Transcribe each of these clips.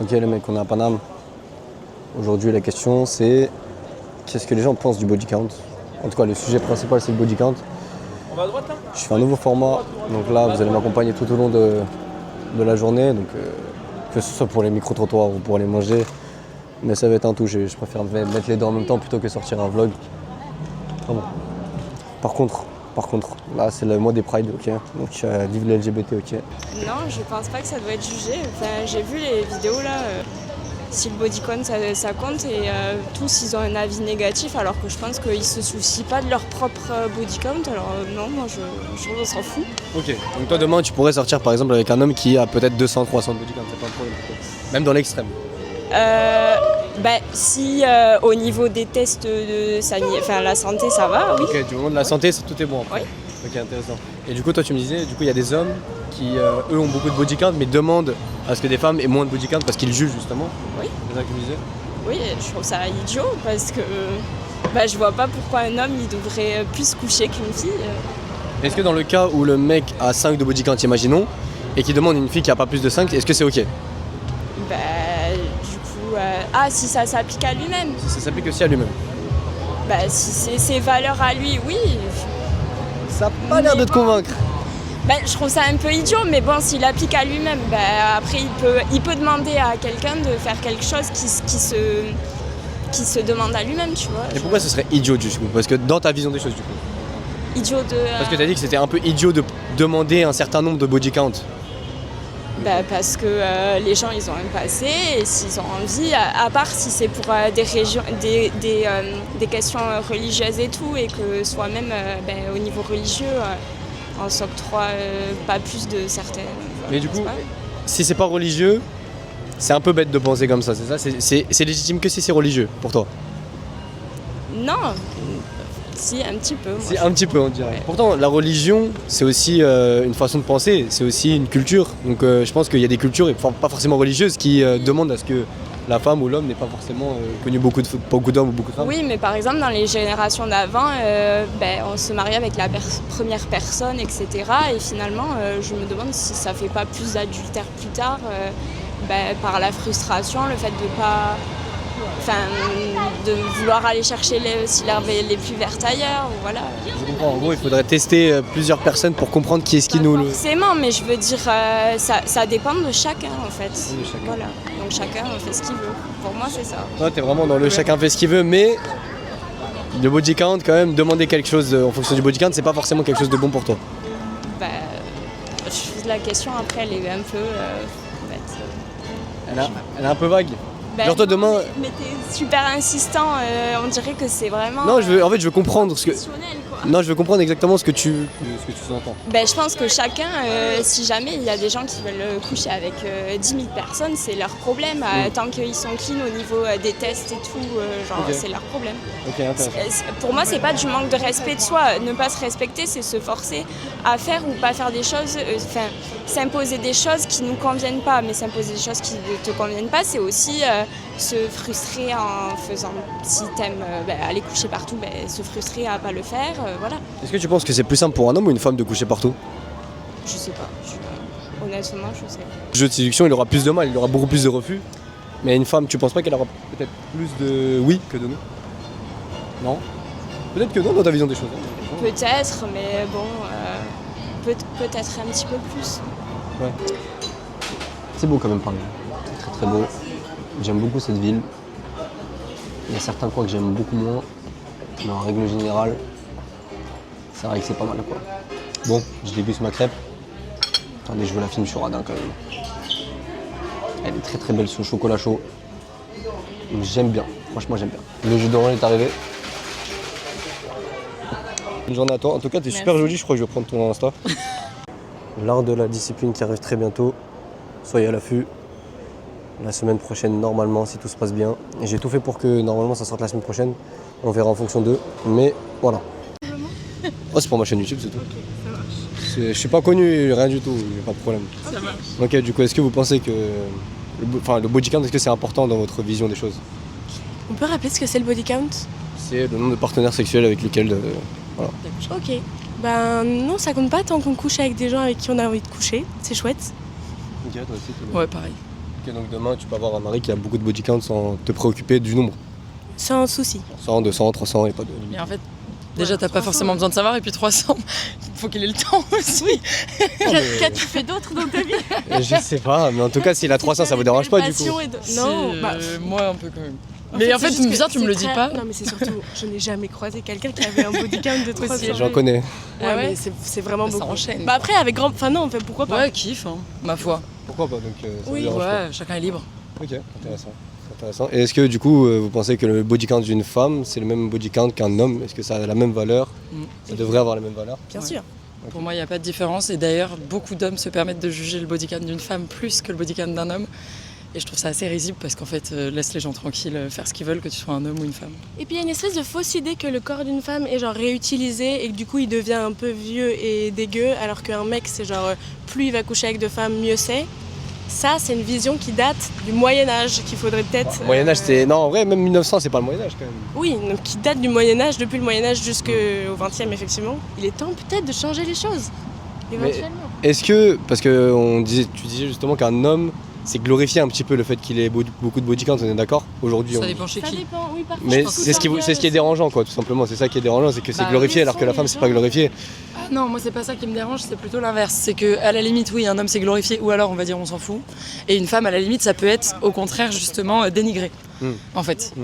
Ok les mecs, on est à Paname. Aujourd'hui la question c'est qu'est-ce que les gens pensent du body count. En tout cas le sujet principal c'est le body count. Je fais un nouveau format, donc là vous allez m'accompagner tout au long de la journée, donc que ce soit pour les micro-trottoirs ou pour aller manger. Mais ça va être un tout, je préfère mettre les deux en même temps plutôt que sortir un vlog. Ah bon. Par contre, là c'est le mois des Pride, ok. Donc vive les LGBT, ok. Non, je pense pas que ça doit être jugé. Enfin, j'ai vu les vidéos là, si le body count ça compte et tous ils ont un avis négatif alors que je pense qu'ils se soucient pas de leur propre body count. Alors non, moi je s'en fous. Ok, donc toi demain tu pourrais sortir par exemple avec un homme qui a peut-être 200, 300 body count, c'est pas un problème pour toi. Même dans l'extrême. Si au niveau des tests de la santé ça va, oui. Ok, du moment de la santé, tout est bon après. Oui. Ok, intéressant. Et du coup, toi tu me disais, du coup il y a des hommes qui eux ont beaucoup de body count mais demandent à ce que des femmes aient moins de body count parce qu'ils jugent justement. Oui. C'est ça que tu me disais. Oui, je trouve ça idiot parce que je vois pas pourquoi un homme il devrait plus coucher qu'une fille. Est-ce que dans le cas où le mec a 5 de body count, imaginons, et qui demande une fille qui a pas plus de 5, est-ce que c'est ok? Si ça s'applique à lui-même. Si ça s'applique aussi à lui-même. Si c'est ses valeurs à lui, oui. Ça n'a pas l'air de te convaincre. Je trouve ça un peu idiot, mais bon, s'il applique à lui-même, après il peut demander à quelqu'un de faire quelque chose qui se demande à lui-même, tu vois. Et pourquoi ce serait idiot du coup? Parce que dans ta vision des choses du coup. Idiot de... Parce que tu as dit que c'était un peu idiot de demander un certain nombre de body count. Parce que les gens ils ont un passé et s'ils ont envie, à part si c'est pour des questions religieuses et tout, et que soi-même au niveau religieux on s'octroie pas plus de certaines... Mais du coup, si c'est pas religieux, c'est un peu bête de penser comme ça, c'est ça? C'est légitime que si c'est religieux pour toi? Non, si un petit peu. Si un petit peu on dirait. Ouais. Pourtant la religion c'est aussi une façon de penser, c'est aussi une culture. Donc je pense qu'il y a des cultures, et pas forcément religieuses, qui demandent à ce que la femme ou l'homme n'ait pas forcément connu beaucoup d'hommes ou beaucoup de femmes. Oui, mais par exemple dans les générations d'avant, on se mariait avec la première personne, etc. Et finalement je me demande si ça fait pas plus d'adultère plus tard, par la frustration, le fait de pas... de vouloir aller chercher si l'herbe est plus verte ailleurs, voilà. Je comprends, en gros il faudrait tester plusieurs personnes pour comprendre qui est-ce qui nous... Forcément, mais je veux dire, ça dépend de chacun en fait. Oui, de chacun. Voilà, donc chacun fait ce qu'il veut. Pour moi c'est ça. Toi t'es vraiment dans le chacun fait ce qu'il veut, mais le body count quand même, demander quelque chose en fonction du body count, c'est pas forcément quelque chose de bon pour toi. La question après elle est un peu bête. Elle est un peu vague. Genre toi demain... Mais t'es super insistant, on dirait que c'est vraiment... Non, je veux comprendre ce que... Quoi. Non, je veux comprendre exactement ce que tu entends. Je pense que chacun, si jamais il y a des gens qui veulent coucher avec 10 000 personnes, c'est leur problème. Tant qu'ils sont clean au niveau des tests et tout, okay. C'est leur problème. Okay, pour moi, c'est pas du manque de respect de soi. Ne pas se respecter, c'est se forcer à faire ou pas faire des choses, s'imposer des choses qui nous conviennent pas. Mais s'imposer des choses qui ne te conviennent pas, c'est aussi se frustrer en faisant, si t'aimes aller coucher partout, se frustrer à pas le faire. Voilà. Est-ce que tu penses que c'est plus simple pour un homme ou une femme de coucher partout? Je sais pas. Honnêtement, je sais pas. Le jeu de séduction, il aura plus de mal, il aura beaucoup plus de refus. Mais une femme, tu penses pas qu'elle aura peut-être plus de oui que de non? Non? Peut-être que non dans ta vision des choses. Hein. Peut-être, mais bon, peut-être un petit peu plus. Ouais. C'est beau quand même Paris. C'est très très beau. J'aime beaucoup cette ville. Il y a certains coins que j'aime beaucoup moins. Mais en règle générale, c'est vrai que c'est pas mal quoi. Bon, je déguste ma crêpe. Attendez, je veux la filme sur Radin quand même. Elle est très très belle, ce chocolat chaud. J'aime bien, franchement j'aime bien. Le jus d'orange est arrivé. Bonne journée à toi. En tout cas, t'es super jolie, je crois que je vais prendre ton Insta. L'art de la discipline qui arrive très bientôt. Soyez à l'affût. La semaine prochaine, normalement, si tout se passe bien. Et j'ai tout fait pour que normalement ça sorte la semaine prochaine. On verra en fonction d'eux. Mais voilà. Oh, c'est pour ma chaîne YouTube, c'est tout. Ça marche. Je suis pas connu, rien du tout, y a pas de problème. Ça marche. Ok, du coup, est-ce que vous pensez que le body count, est-ce que c'est important dans votre vision des choses? On peut rappeler ce que c'est le body count? C'est le nombre de partenaires sexuels avec lesquels... voilà. Ok. Non, ça compte pas tant qu'on couche avec des gens avec qui on a envie de coucher. C'est chouette. Ok, toi aussi, Ouais, pareil. Ok, donc demain, tu peux avoir un mari qui a beaucoup de body count sans te préoccuper du nombre. Sans souci. 100, 200, 300 et pas de limite. Mais en fait, déjà, t'as pas forcément besoin de savoir. Et puis 300, il faut qu'il ait le temps aussi. Qu'as-tu fait d'autre dans ta vie? Je sais pas, mais en tout cas, s'il a 300, ça vous dérange pas du coup. Non, moi un peu quand même. Mais en fait, c'est juste bizarre, que tu me le c'est dis très- pas. Non, mais c'est surtout, je n'ai jamais croisé quelqu'un qui avait un body count de 300. J'en connais. Ah ouais mais c'est vraiment Ça beaucoup. enchaîne. Bah après, avec grand. Enfin, non, enfin, pourquoi pas? Ouais, kiff, hein, ma foi. Pourquoi pas, donc ça Oui. vous dérange pas. Ouais, chacun est libre. Ok, intéressant. Et est-ce que du coup, vous pensez que le body count d'une femme, c'est le même body count qu'un homme? Est-ce que ça a la même valeur? Ça devrait avoir la même valeur? Bien Ouais. sûr. Pour moi, il n'y a pas de différence. Et d'ailleurs, beaucoup d'hommes se permettent de juger le body count d'une femme plus que le body count d'un homme. Et je trouve ça assez risible parce qu'en fait, laisse les gens tranquilles faire ce qu'ils veulent, que tu sois un homme ou une femme. Et puis il y a une espèce de fausse idée que le corps d'une femme est genre réutilisé et que du coup il devient un peu vieux et dégueu, alors qu'un mec c'est genre plus il va coucher avec de femmes, mieux c'est. Ça, c'est une vision qui date du Moyen-Âge, qu'il faudrait peut-être. Le Moyen-Âge, c'est. Non, en vrai, même 1900, c'est pas le Moyen-Âge quand même. Oui, donc qui date du Moyen-Âge, depuis le Moyen-Âge jusqu'au XXe, effectivement. Il est temps peut-être de changer les choses, éventuellement. Est-ce que. Parce que tu disais justement qu'un homme, c'est glorifier un petit peu le fait qu'il ait beaucoup de body count, on est d'accord? Aujourd'hui, Ça dépend chez Ça qui. dépend, oui, parfois. Mais je pense que c'est ce qui est dérangeant, quoi, tout simplement. C'est ça qui est dérangeant, c'est que c'est Bah, glorifié alors que la les femme, c'est pas gens- glorifié. Ah non, moi c'est pas ça qui me dérange, c'est plutôt l'inverse. C'est que à la limite, oui, un homme c'est glorifié, ou alors on va dire on s'en fout. Et une femme, à la limite, ça peut être au contraire justement dénigré. En fait,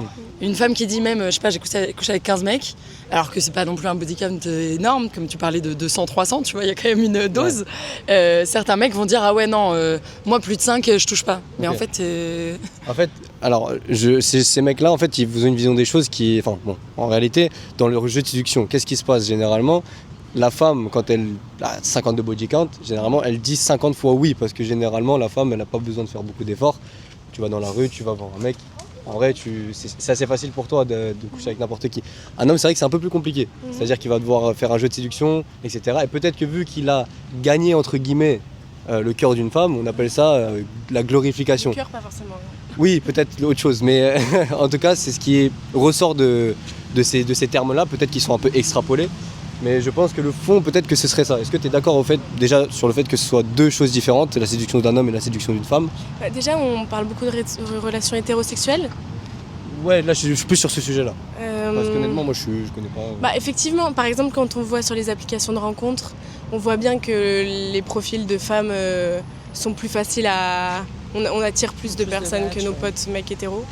une femme qui dit même, je sais pas, j'ai couché avec 15 mecs, alors que c'est pas non plus un body count énorme, comme tu parlais de 200-300, tu vois, il y a quand même une dose. Certains mecs vont dire ah ouais non, moi plus de 5 je touche pas. Mais Ok. en fait, En fait, alors, ces mecs-là, en fait, ils ont une vision des choses qui. Enfin, bon, en réalité, dans leur jeu de séduction, qu'est-ce qui se passe généralement? La femme, quand elle a 50 de body count, généralement, elle dit 50 fois oui, parce que généralement, la femme, elle n'a pas besoin de faire beaucoup d'efforts. Tu vas dans la rue, tu vas voir un mec. En vrai, c'est assez facile pour toi de coucher avec n'importe qui. Un homme, c'est vrai que c'est un peu plus compliqué. C'est-à-dire qu'il va devoir faire un jeu de séduction, etc. Et peut-être que vu qu'il a gagné, entre guillemets, le cœur d'une femme, on appelle ça la glorification. Le cœur, pas forcément. Oui, peut-être autre chose, mais en tout cas, c'est ce qui ressort de ces termes-là, peut-être qu'ils sont un peu extrapolés, mais je pense que le fond, peut-être que ce serait ça. Est-ce que tu es d'accord au fait, déjà sur le fait que ce soit deux choses différentes, la séduction d'un homme et la séduction d'une femme? Bah, déjà, on parle beaucoup de relations hétérosexuelles. Ouais, là je suis plus sur ce sujet-là. Euh, Parce qu'honnêtement, moi je connais pas. Bah, effectivement, par exemple, quand on voit sur les applications de rencontres, on voit bien que les profils de femmes sont plus faciles à. On attire plus de Plus de personnes match, que nos ouais. potes mecs hétéros.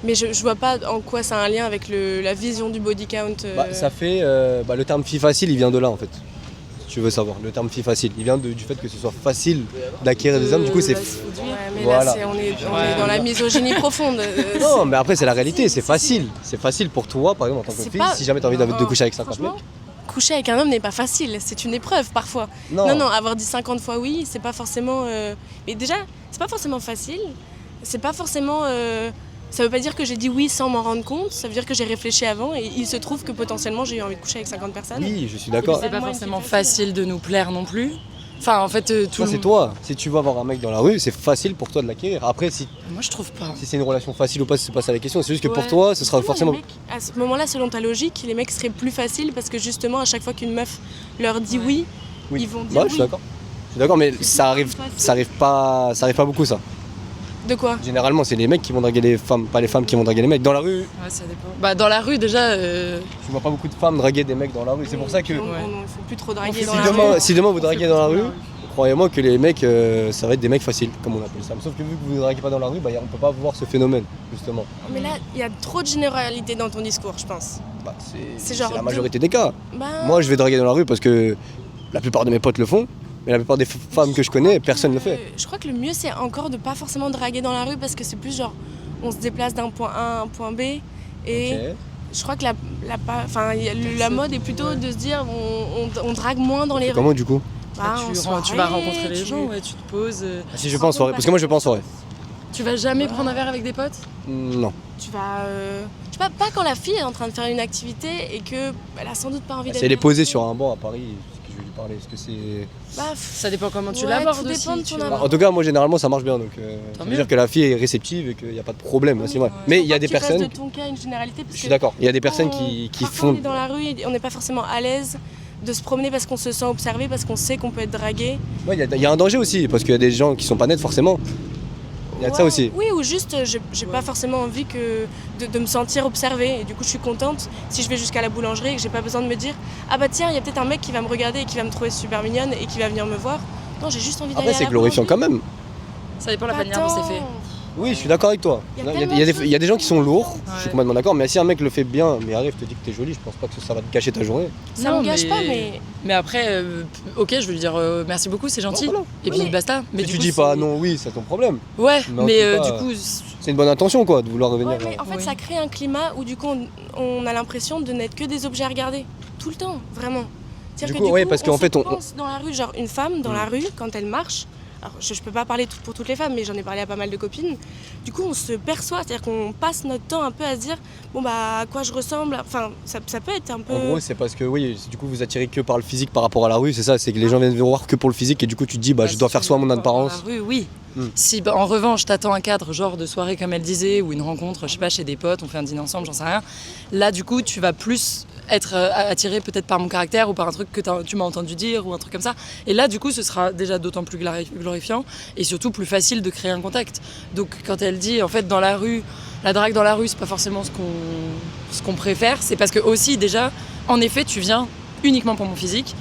Mais je vois pas en quoi ça a un lien avec la vision du body count. Ça fait. Le terme fille facile, il vient de là en fait. Si tu veux savoir, le terme fille facile, il vient du fait que ce soit facile d'acquérir des hommes. Du coup, c'est. Ouais, mais Voilà. là, on est dans la misogynie profonde. Non, mais après, c'est la réalité, c'est facile. C'est facile pour toi, par exemple, en tant que C'est fille, pas- si jamais tu as envie de coucher avec 50 mecs. Franchement, coucher avec un homme n'est pas facile, c'est une épreuve parfois. Non, avoir dit 50 fois oui, c'est pas forcément. Mais déjà, c'est pas forcément facile. C'est pas forcément. Ça veut pas dire que j'ai dit oui sans m'en rendre compte, ça veut dire que j'ai réfléchi avant et il se trouve que potentiellement j'ai eu envie de coucher avec 50 personnes. Oui, je suis d'accord. c'est pas Moi, forcément c'est facile de nous plaire non plus. Enfin, en fait, tout Ça, le c'est monde- toi. Si tu vas voir un mec dans la rue, c'est facile pour toi de l'acquérir. Après, si Moi, je trouve pas. c'est une relation facile ou pas, c'est pas ça la question. C'est juste que pour Ouais. toi, ce sera Justement, forcément. les mecs, à ce moment-là, selon ta logique, les mecs seraient plus faciles parce que justement, à chaque fois qu'une meuf leur dit oui, Oui. ils vont dire Ouais, je suis oui. d'accord. Je suis d'accord, mais ça arrive pas beaucoup ça. De quoi? Généralement, c'est les mecs qui vont draguer les femmes, pas les femmes qui vont draguer les mecs. Dans la rue, Ouais, ça dépend. Bah, dans la rue, déjà, je vois pas beaucoup de femmes draguer des mecs dans la rue. C'est pour ça que Il faut plus trop draguer si dans la rue. demain vous draguez dans la rue, croyez-moi que les mecs, ça va être des mecs faciles, comme on appelle ça. Sauf que vu que vous ne draguez pas dans la rue, on peut pas voir ce phénomène, justement. Mais là, il y a trop de généralité dans ton discours, je pense. C'est genre la majorité des cas. Bah, Moi, je vais draguer dans la rue parce que la plupart de mes potes le font, mais la plupart des femmes que je connais, personne ne le fait. Je crois que le mieux, c'est encore de pas forcément draguer dans la rue parce que c'est plus genre, on se déplace d'un point A à un point B. Et Ok. je crois que la mode est plutôt de se dire, on drague moins dans les rues. Comment du coup? Bah, en tu soirée, vas rencontrer les gens, ouais, tu te poses. Si je vais pas en soirée, parce que moi je vais pas en soirée. Tu vas jamais prendre un verre avec des potes? Non. Tu vas. Je sais pas quand la fille est en train de faire une activité et que elle a sans doute pas envie Si d'aller. elle est posée sur un banc à Paris, est-ce que je vais lui parler? Est-ce que c'est. Bah, Ça dépend comment tu Ouais, l'abordes tout aussi. dépend de tu ton vois. abord. En tout cas, moi généralement ça marche bien, donc ça veut mieux. dire que la fille est réceptive et qu'il n'y a pas de problème à ce niveau. Mais il y a des Tu restes personnes. de ton cas une généralité. Parce Je suis que d'accord. Il y a des personnes quand qui parfois, on font. est dans la rue et on n'est pas forcément à l'aise de se promener parce qu'on se sent observé, parce qu'on sait qu'on peut être dragué. Ouais, il y a un danger aussi, parce qu'il y a des gens qui sont pas nets forcément. Il y a de ça aussi. Oui, ou juste, j'ai pas forcément envie de me sentir observée. Et du coup, je suis contente si je vais jusqu'à la boulangerie et que j'ai pas besoin de me dire ah bah tiens, il y a peut-être un mec qui va me regarder et qui va me trouver super mignonne et qui va venir me voir. Non, j'ai juste envie d'aller à Après, la c'est glorifiant quand boulangerie. même. Ça dépend de la manière dont c'est fait. Oui, je suis d'accord avec toi. Il y a Il y a tellement de des- il y a des gens qui sont lourds, je suis Ouais. complètement d'accord, mais si un mec le fait bien, mais arrive, te dit que t'es jolie, je pense pas que ça va te gâcher ta journée. Ça Non, me gâche pas, mais Mais après, ok, je veux lui dire merci beaucoup, c'est gentil. Bon, voilà. Et puis Oui, mais- basta. Mais Si du tu coup, dis pas c'est- non, oui, c'est ton problème. Ouais, Mais en mais tout cas, du coup, C'est une bonne intention, quoi, de vouloir revenir. ouais, mais en fait, Oui. ça crée un climat où du coup, on a l'impression de n'être que des objets à regarder. Tout le temps, vraiment. C'est-à-dire Du que coup, ouais, parce qu'en on fait, se on- pense dans la rue, genre une femme dans la rue, quand elle marche, alors je peux pas parler pour toutes les femmes, mais j'en ai parlé à pas mal de copines, du coup, on se perçoit, c'est-à-dire qu'on passe notre temps un peu à se dire, bon bah, à quoi je ressemble, enfin, ça peut être un peu... En gros, c'est parce que oui, du coup, vous attirez que par le physique par rapport à la rue, c'est ça, c'est que les gens viennent vous voir que pour le physique et du coup, tu te dis, bah, je dois faire soin à mon apparence. Oui, oui. Hmm. Si en revanche, t'attends un cadre, genre de soirée comme elle disait, ou une rencontre, je sais pas, chez des potes, on fait un dîner ensemble, j'en sais rien. Là, du coup, tu vas plus être attiré peut-être par mon caractère ou par un truc que tu m'as entendu dire ou un truc comme ça. Et là, du coup, ce sera déjà d'autant plus glorifiant et surtout plus facile de créer un contact. Donc, quand elle dit, en fait, dans la rue, la drague dans la rue, c'est pas forcément ce qu'on préfère, c'est parce que aussi, déjà, en effet, tu viens uniquement pour mon physique.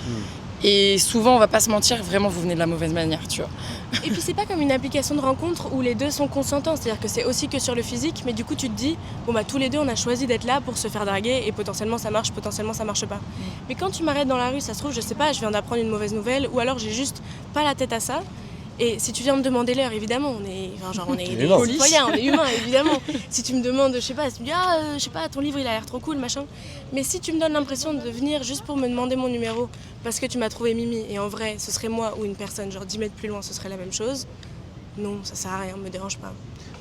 Et souvent, on va pas se mentir, vraiment, vous venez de la mauvaise manière, tu vois. Et puis c'est pas comme une application de rencontre où les deux sont consentants, c'est-à-dire que c'est aussi que sur le physique, mais du coup tu te dis, bon bah tous les deux on a choisi d'être là pour se faire draguer et potentiellement ça marche, potentiellement ça marche pas. Mais quand tu m'arrêtes dans la rue, ça se trouve, je sais pas, je viens d'apprendre une mauvaise nouvelle ou alors j'ai juste pas la tête à ça. Et si tu viens me demander l'heure, évidemment, on est des humain. citoyens, on est humains, évidemment. Si tu me demandes, je sais pas, si tu me dis, je sais pas, ton livre il a l'air trop cool, machin. Mais si tu me donnes l'impression de venir juste pour me demander mon numéro, parce que tu m'as trouvé Mimi, et en vrai, ce serait moi ou une personne, genre 10 mètres plus loin, ce serait la même chose, non, ça sert à rien, me dérange pas.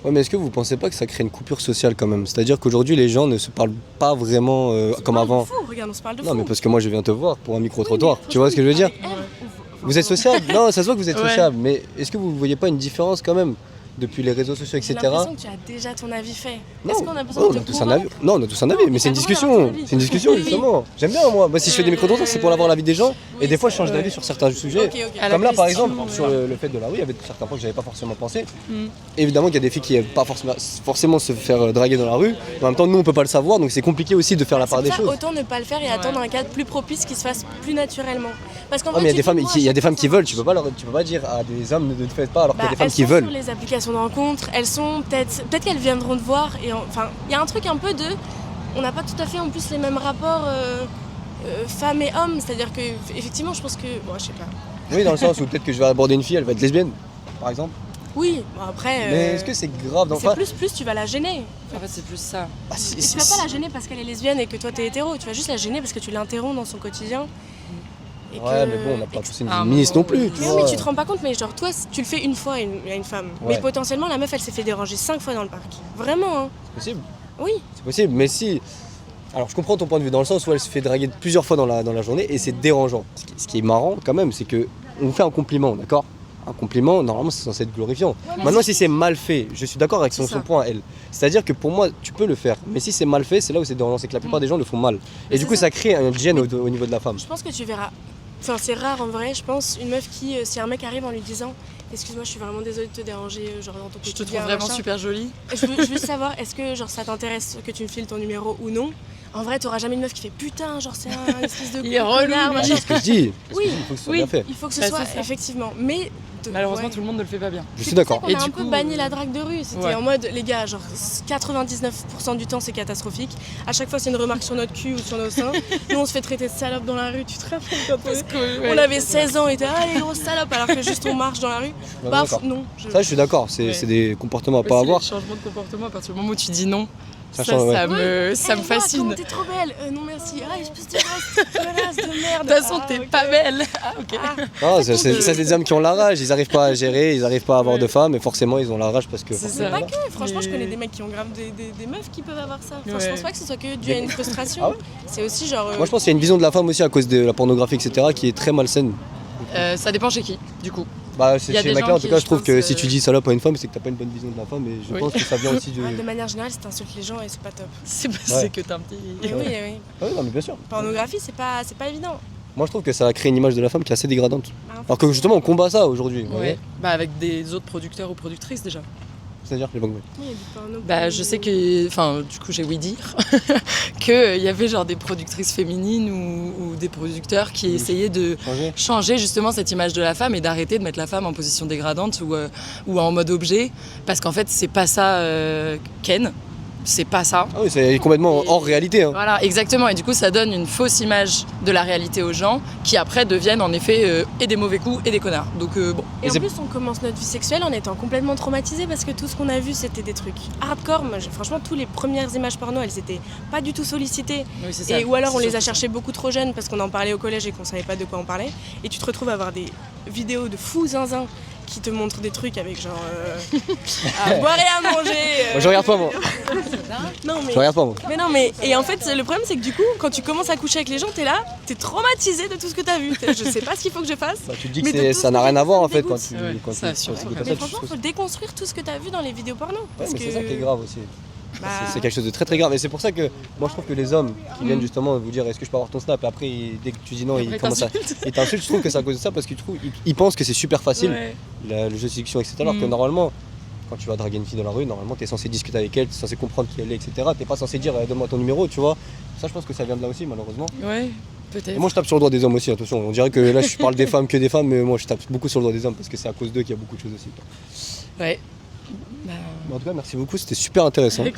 Ouais, mais est-ce que vous pensez pas que ça crée une coupure sociale quand même? C'est-à-dire qu'aujourd'hui, les gens ne se parlent pas vraiment comme avant. Regarde, on se parle de Non, fou. mais parce que moi, je viens te voir pour un micro-trottoir. Tu vois ce que je veux dire? Avec elle, Vous êtes sociable? Non, ça se voit que vous êtes Ouais. sociable, mais est-ce que vous voyez pas une différence quand même depuis les réseaux sociaux, J'ai etc.? l'impression que tu as déjà ton avis fait. Non, Est-ce qu'on a besoin on de a te tous un convaincre avis. Non, on a tous un avis, mais c'est une t'as le droit discussion. d'avoir ton avis. C'est une discussion, Oui, oui. justement. J'aime bien, moi. Moi, si je fais des micro-trottoirs, c'est pour avoir l'avis des gens. Et des fois, je change d'avis sur certains sujets. Ok, ok. À la Comme là, par question, exemple, sur le fait de la rue, il y avait certains points que j'avais pas forcément pensé. Mm. Évidemment qu'il y a des filles qui n'aiment pas forcément se faire draguer dans la rue. Mais en même temps, nous, on peut pas le savoir, donc c'est compliqué aussi de faire la part C'est des pour ça, choses. autant ne pas le faire et attendre un cadre plus propice qui se fasse plus naturellement. Parce qu'en Ah, vrai, mais il y a tu des dis, femmes, moi, il y a des chaque femmes fois, qui ça veulent. marche. Tu peux pas dire à des hommes ne le faites pas, alors qu'il y a des femmes Elles qui sont veulent. sur les applications de rencontres, elles sont peut-être qu'elles viendront te voir et enfin il y a un truc un peu de on n'a pas tout à fait en plus les mêmes rapports femmes et hommes, c'est-à-dire que effectivement je pense que bon je sais pas. Oui, dans le sens où peut-être que je vais aborder une fille, elle va être lesbienne, par exemple. Oui, bon après Mais est-ce que c'est grave c'est enfin, plus tu vas la gêner. En fait, c'est plus ça. bah, si- Et si- tu vas pas la gêner parce qu'elle est lesbienne et que toi t'es hétéro, tu vas juste la gêner parce que tu l'interromps dans son quotidien. Et Ouais, que- mais bon, on n'a pas et que- tous une Ah, vie ministre non plus. oui. tu Mais vois. oui, mais tu te rends pas compte, mais genre toi, tu le fais une fois à une femme. Ouais. Mais potentiellement, la meuf, elle s'est fait déranger 5 fois dans le parc. Vraiment, hein. C'est possible. Oui. C'est possible, mais si. Alors je comprends ton point de vue dans le sens où elle se fait draguer plusieurs fois dans la journée et c'est dérangeant. Ce qui est marrant quand même, c'est que on vous fait un compliment, d'accord? Un compliment, normalement c'est censé être glorifiant. Maintenant si c'est mal fait, je suis d'accord avec son C'est ça. point elle. C'est-à-dire que pour moi tu peux le faire, mais si c'est mal fait, c'est là où c'est dérangeant, c'est que la plupart des gens le font mal. Et du coup ça crée un gêne au niveau de la femme. Je pense que tu verras. Enfin, c'est rare en vrai, je pense, une meuf qui, si un mec arrive en lui disant excuse-moi, je suis vraiment désolée de te déranger, genre dans ton Je te quotidien, trouve vraiment machin. super jolie. Je veux juste savoir, est-ce que genre ça t'intéresse que tu me files ton numéro ou non? En vrai, t'auras jamais une meuf qui fait putain, genre c'est un espèce de Il est relou, connard, lui. machin. C'est ce que je dis. Oui, Il faut que ce soit oui. bien fait. il faut que ce Bah, soit c'est ça. effectivement. Mais Malheureusement, ouais. tout le monde ne le fait pas bien. Je suis C'est pour ça d'accord. qu'on Et a un du peu coup, banni la drague de rue. C'était ouais. en mode, les gars, genre 99% du temps c'est catastrophique. À chaque fois c'est une remarque sur notre cul ou sur nos seins. Nous on se fait traiter de salope dans la rue, tu te rappelles quand on avait 16 ans et était ah les grosses salopes alors que juste on marche dans la rue. Ouais, Bah d'accord. non. Ça je suis d'accord, c'est Ouais. c'est des comportements à pas Aussi, avoir. les changements de comportement, à partir du moment où tu dis non, Ça ça, change, ouais. ça me Comment fascine. t'es trop belle. Non merci. Ah espèce de race de merde. De toute façon, Ah, t'es ok. pas belle. Ah, ok. Ah, Non, c'est des hommes qui ont la rage, ils arrivent pas à gérer, ils arrivent pas à avoir Ouais. de femmes et forcément ils ont la rage parce que. C'est forcément, ça. pas que, franchement, je Mais- connais des mecs qui ont grave des meufs qui peuvent avoir ça. Enfin, je Ouais. pense pas que ce soit que dû à une frustration. Ah ouais C'est aussi genre. Moi je pense qu'il y a une vision de la femme aussi à cause de la pornographie, etc., qui est très malsaine. Ça dépend chez qui, du coup. Bah, c'est Il y a chez des les mecs gens là, en tout qui, cas, je je trouve pense, que si tu dis salope à une femme, c'est que t'as pas une bonne vision de la femme, et je Oui. pense que ça vient aussi de. De manière générale, c'est insulte les gens et c'est pas top. C'est parce Ouais. que t'as un petit. Mais oui, oui. Ah oui, non, mais bien sûr. Pornographie, c'est pas évident. Moi je trouve que ça a créé une image de la femme qui est assez dégradante. Bah, Alors que justement on combat ça aujourd'hui. vous voyez. Ouais. Bah avec des autres producteurs ou productrices déjà. C'est-à-dire, j'ai pas compris. Oui, il y a du porno Bah, plus- je sais que, enfin, du coup, j'ai ouï dire qu'il y avait genre des productrices féminines ou des producteurs qui essayaient de Changer. changer justement cette image de la femme et d'arrêter de mettre la femme en position dégradante ou en mode objet, parce qu'en fait, c'est pas ça Ken, c'est pas ça. Ah oui, c'est complètement hors réalité. Hein. Voilà, exactement. Et du coup, ça donne une fausse image de la réalité aux gens qui après deviennent en effet et des mauvais coups et des connards. Donc bon. Et en plus, on commence notre vie sexuelle en étant complètement traumatisé parce que tout ce qu'on a vu, c'était des trucs hardcore. Moi, franchement, toutes les premières images porno, elles étaient pas du tout sollicitées. Oui, c'est ça. Et, ou alors, on C'est les a surtout cherchées beaucoup trop jeunes parce qu'on en parlait au collège et qu'on savait pas de quoi on parlait. Et tu te retrouves à avoir des vidéos de fous zinzin qui te montrent des trucs avec genre à boire et à manger. Moi, je regarde pas, moi. Non, mais... Je regarde pas, moi. Mais non, mais et en fait, le problème, c'est que du coup, quand tu commences à coucher avec les gens, t'es là, t'es traumatisé de tout ce que t'as vu. Je sais pas ce qu'il faut que je fasse. Bah, tu te dis Mais que de tout ça ce n'a que rien j'ai à voir fait, en fait ça quand me tu Ouais, quand ça, tu sûrement. écoutes Mais ça, tu franchement, trouves faut déconstruire tout ce que t'as vu dans les vidéos porno. Ouais, Parce mais que c'est ça qui est grave aussi. bah, C'est quelque chose de très très grave. Et c'est pour ça que moi je trouve que les hommes qui viennent justement vous dire est-ce que je peux avoir ton snap et après dès que tu dis non, ils Après, commencent à. Ils t'insultent, je trouve que c'est à cause de ça parce qu'ils pensent que c'est super facile, Ouais. le jeu de séduction, etc. Alors que normalement, quand tu vas draguer une fille dans la rue, normalement t'es censé discuter avec elle, t'es censé comprendre qui elle est, etc. T'es pas censé dire donne-moi ton numéro, tu vois. Ça, je pense que ça vient de là aussi, malheureusement. Ouais, Et peut-être. moi je tape sur le doigt des hommes aussi, attention. On dirait que là je parle des femmes que des femmes, mais moi je tape beaucoup sur le doigt des hommes parce que c'est à cause d'eux qu'il y a beaucoup de choses aussi. Ouais. Bah, Mais en tout cas, merci beaucoup, c'était super intéressant. avec-